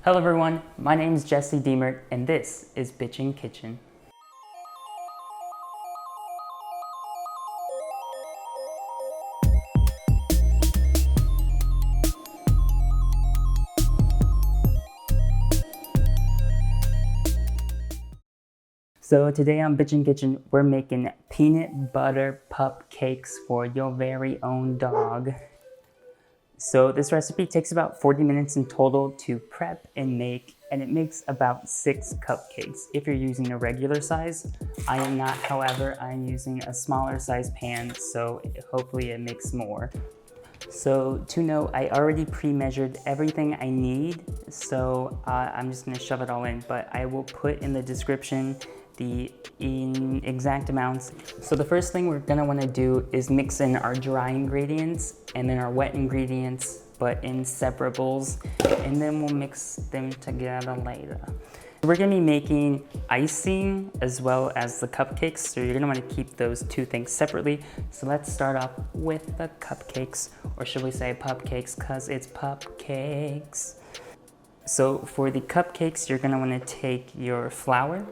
Hello everyone, my name is Jesse Deemert and this is Bitchin Kitchen. So today on Bitchin Kitchen, we're making peanut butter pup cakes for your very own dog. So this recipe takes about 40 minutes in total to prep and make, and it makes about 6 cupcakes if you're using a regular size. I am not, however, I'm using a smaller size pan, so hopefully it makes more. So to note, I already pre-measured everything I need, so I'm just gonna shove it all in, but I will put in the description the exact amounts. So the first thing we're gonna wanna do is mix in our dry ingredients and then our wet ingredients, but in separate bowls, and then we'll mix them together later. We're gonna be making icing as well as the cupcakes, so you're gonna wanna keep those two things separately. So let's start off with the cupcakes, or should we say pup-cakes, cause it's pup-cakes. So for the cupcakes, you're gonna wanna take your flour,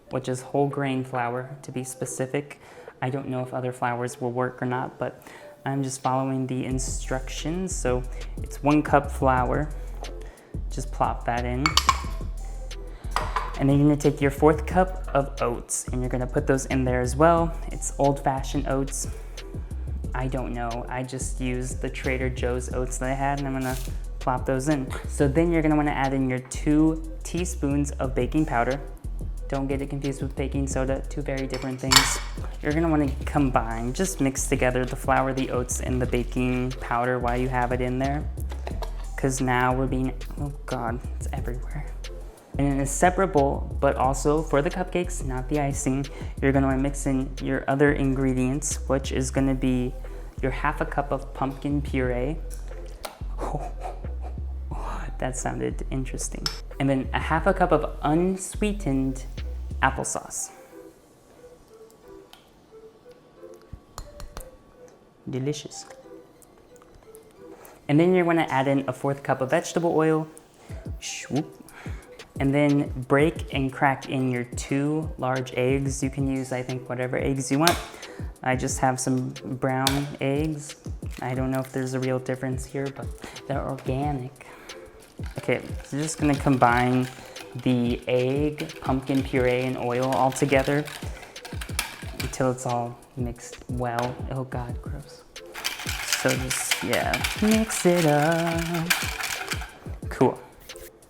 which is whole grain flour to be specific. I don't know if other flours will work or not, but I'm just following the instructions. So it's 1 cup flour, just plop that in. And then you're gonna take your 4th cup of oats and you're gonna put those in there as well. It's old-fashioned oats. I don't know, I just used the Trader Joe's oats that I had and I'm gonna plop those in. So then you're gonna wanna add in your 2 teaspoons of baking powder. Don't get it confused with baking soda, 2 very different things. You're gonna wanna combine, just mix together the flour, the oats, and the baking powder while you have it in there. Cause now we're being, oh God, it's everywhere. And in a separate bowl, but also for the cupcakes, not the icing, you're gonna wanna mix in your other ingredients, which is gonna be your 1/2 cup of pumpkin puree. That sounded interesting. And then a 1/2 cup of unsweetened applesauce. Delicious. And then you're gonna add in a 1/4 cup of vegetable oil. And then break and crack in your 2 large eggs. You can use, I think, whatever eggs you want. I just have some brown eggs. I don't know if there's a real difference here, but they're organic. Okay, so just gonna combine the egg, pumpkin puree, and oil all together until it's all mixed well. Oh God, gross. So just, yeah, mix it up. Cool.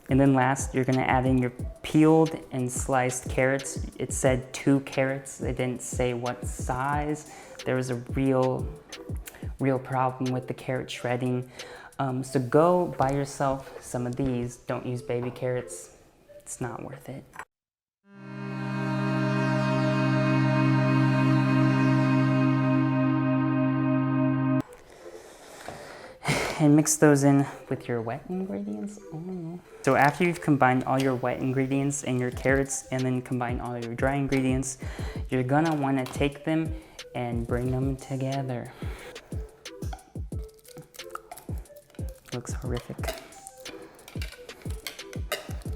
And then last, you're gonna add in your peeled and sliced carrots. It said 2 carrots. It didn't say what size. There was a real problem with the carrot shredding. So go buy yourself some of these. Don't use baby carrots. It's not worth it. And mix those in with your wet ingredients. So after you've combined all your wet ingredients and your carrots and then combine all your dry ingredients, you're gonna wanna take them and bring them together. Looks horrific.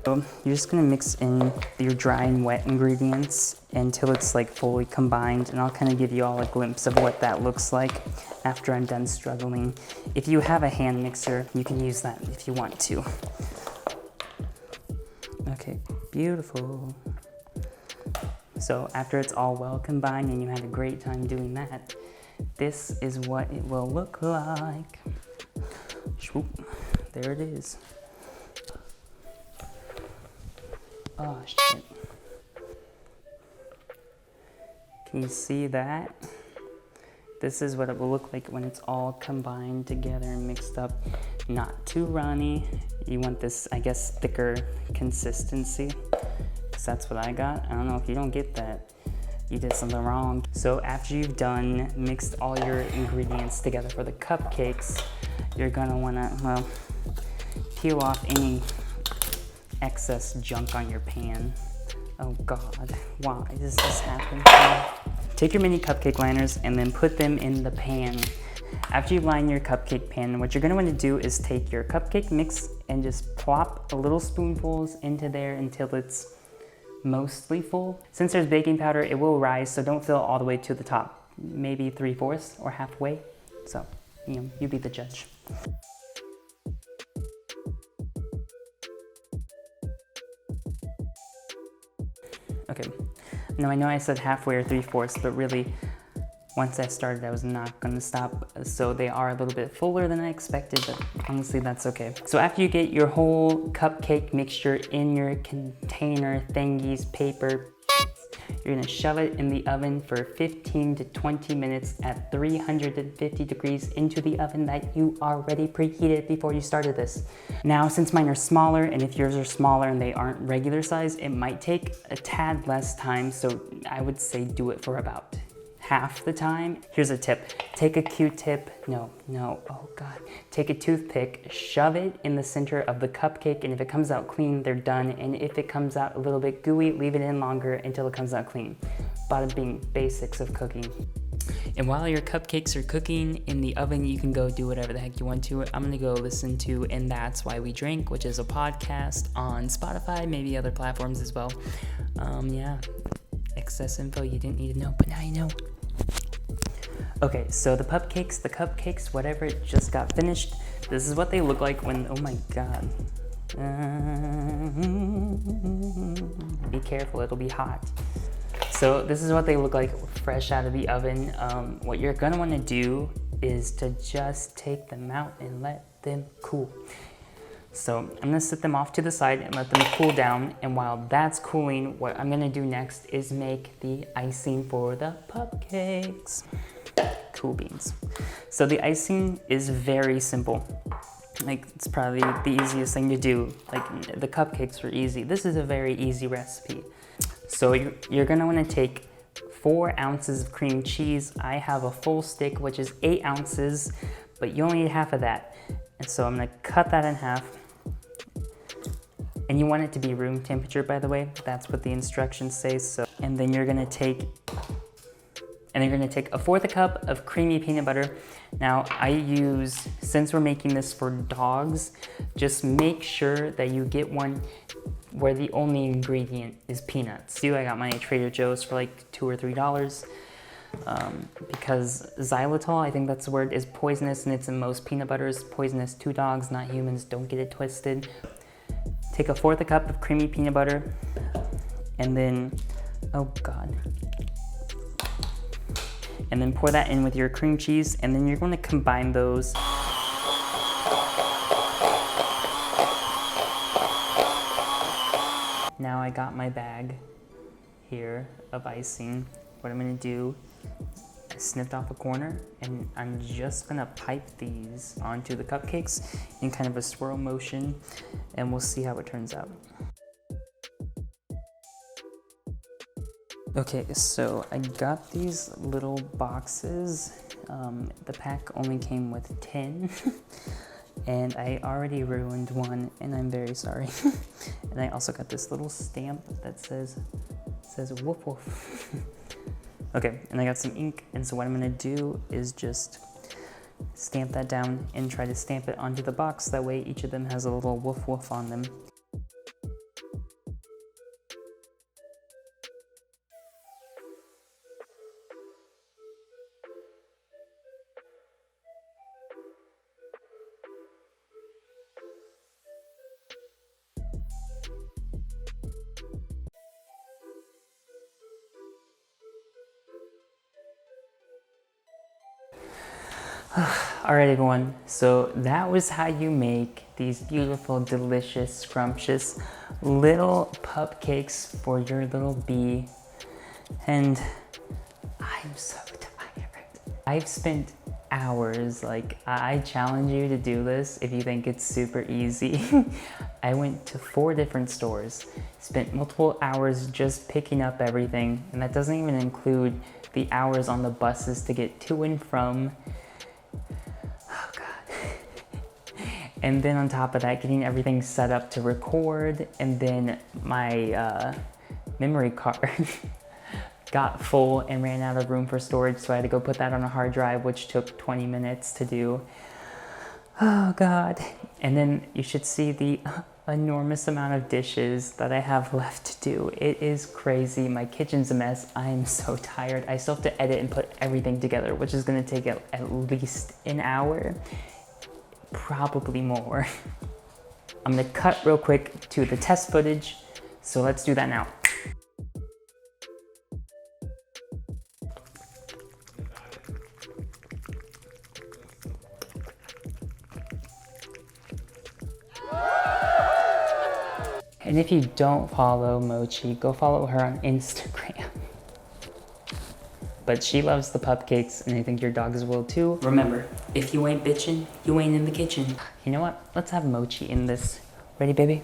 So you're just gonna mix in your dry and wet ingredients until it's like fully combined, and I'll kind of give you all a glimpse of what that looks like after I'm done struggling. If you have a hand mixer, you can use that if you want to. Okay, beautiful. So after it's all well combined and you had a great time doing that, this is what it will look like. Swoop. There it is. Oh shit. Can you see that? This is what it will look like when it's all combined together and mixed up. Not too runny. You want this, I guess, thicker consistency. Because that's what I got. I don't know, if you don't get that, you did something wrong. So after you've done mixed all your ingredients together for the cupcakes, you're gonna wanna, well, peel off any excess junk on your pan. Oh God, why does this happen? Take your mini cupcake liners and then put them in the pan After you line your cupcake pan, what you're gonna wanna do is take your cupcake mix and just plop a little spoonfuls into there until it's mostly full. Since there's baking powder, it will rise, so don't fill all the way to the top. Maybe 3/4 or halfway. So, you be the judge. Okay, now I know I said halfway or 3/4, but really, once I started, I was not gonna stop. So they are a little bit fuller than I expected, but honestly, that's okay. So after you get your whole cupcake mixture in your container thingies, paper, you're gonna shove it in the oven for 15 to 20 minutes at 350 degrees into the oven that you already preheated before you started this. Now, since mine are smaller, and if yours are smaller and they aren't regular size, it might take a tad less time, so I would say do it for about half the time. Here's a tip. Take a Q-tip, oh God. Take a toothpick, shove it in the center of the cupcake, and if it comes out clean, they're done. And if it comes out a little bit gooey, leave it in longer until it comes out clean. Bada bing, basics of cooking. And while your cupcakes are cooking in the oven, you can go do whatever the heck you want to. I'm gonna go listen to And That's Why We Drink, which is a podcast on Spotify, maybe other platforms as well. Yeah, excess info you didn't need to know, but now you know. Okay, so the cupcakes, whatever, just got finished. This is what they look like when, oh my God. Be careful, it'll be hot. So this is what they look like fresh out of the oven. What you're gonna wanna do is to just take them out and let them cool. So I'm gonna set them off to the side and let them cool down. And while that's cooling, what I'm gonna do next is make the icing for the PUP-Cakes. Cool beans. So the icing is very simple. Like, it's probably the easiest thing to do. Like, the cupcakes were easy. This is a very easy recipe. So you're gonna wanna take 4 ounces of cream cheese. I have a full stick, which is 8 ounces, but you only need half of that. And so I'm gonna cut that in half. And you want it to be room temperature, by the way. That's what the instructions say. So, and then you're gonna take a 1/4 cup of creamy peanut butter. Now I use, since we're making this for dogs, just make sure that you get one where the only ingredient is peanuts. I got mine at Trader Joe's for like $2 or $3. Because xylitol, I think that's the word, is poisonous, and it's in most peanut butters. Poisonous to dogs, not humans, don't get it twisted. Take a 1/4 cup of creamy peanut butter, and then, oh God. And then pour that in with your cream cheese, and then you're going to combine those. Now I got my bag here of icing. What I'm gonna do, I snipped off a corner, and I'm just gonna pipe these onto the cupcakes in kind of a swirl motion, and we'll see how it turns out. Okay, so I got these little boxes. The pack only came with 10, and I already ruined one, and I'm very sorry. And I also got this little stamp that says woof woof. Okay, and I got some ink, and so what I'm gonna do is just stamp that down and try to stamp it onto the box. That way each of them has a little woof woof on them. All right, everyone, so that was how you make these beautiful, delicious, scrumptious little PUP-Cakes for your little bee. And I'm so tired. I've spent hours, like, I challenge you to do this if you think it's super easy. I went to 4 different stores, spent multiple hours just picking up everything, and that doesn't even include the hours on the buses to get to and from. Oh God. And then on top of that, getting everything set up to record, and then my memory card got full and ran out of room for storage, so I had to go put that on a hard drive, which took 20 minutes to do. Oh God. And then you should see the enormous amount of dishes that I have left to do. It is crazy. My kitchen's a mess. I am so tired. I still have to edit and put everything together, which is gonna take at least an hour, probably more. I'm gonna cut real quick to the test footage, so let's do that now. And if you don't follow Mochi, go follow her on Instagram. But she loves the PUP-Cakes, and I think your dogs will too. Remember, if you ain't bitchin', you ain't in the kitchen. You know what? Let's have Mochi in this. Ready, baby?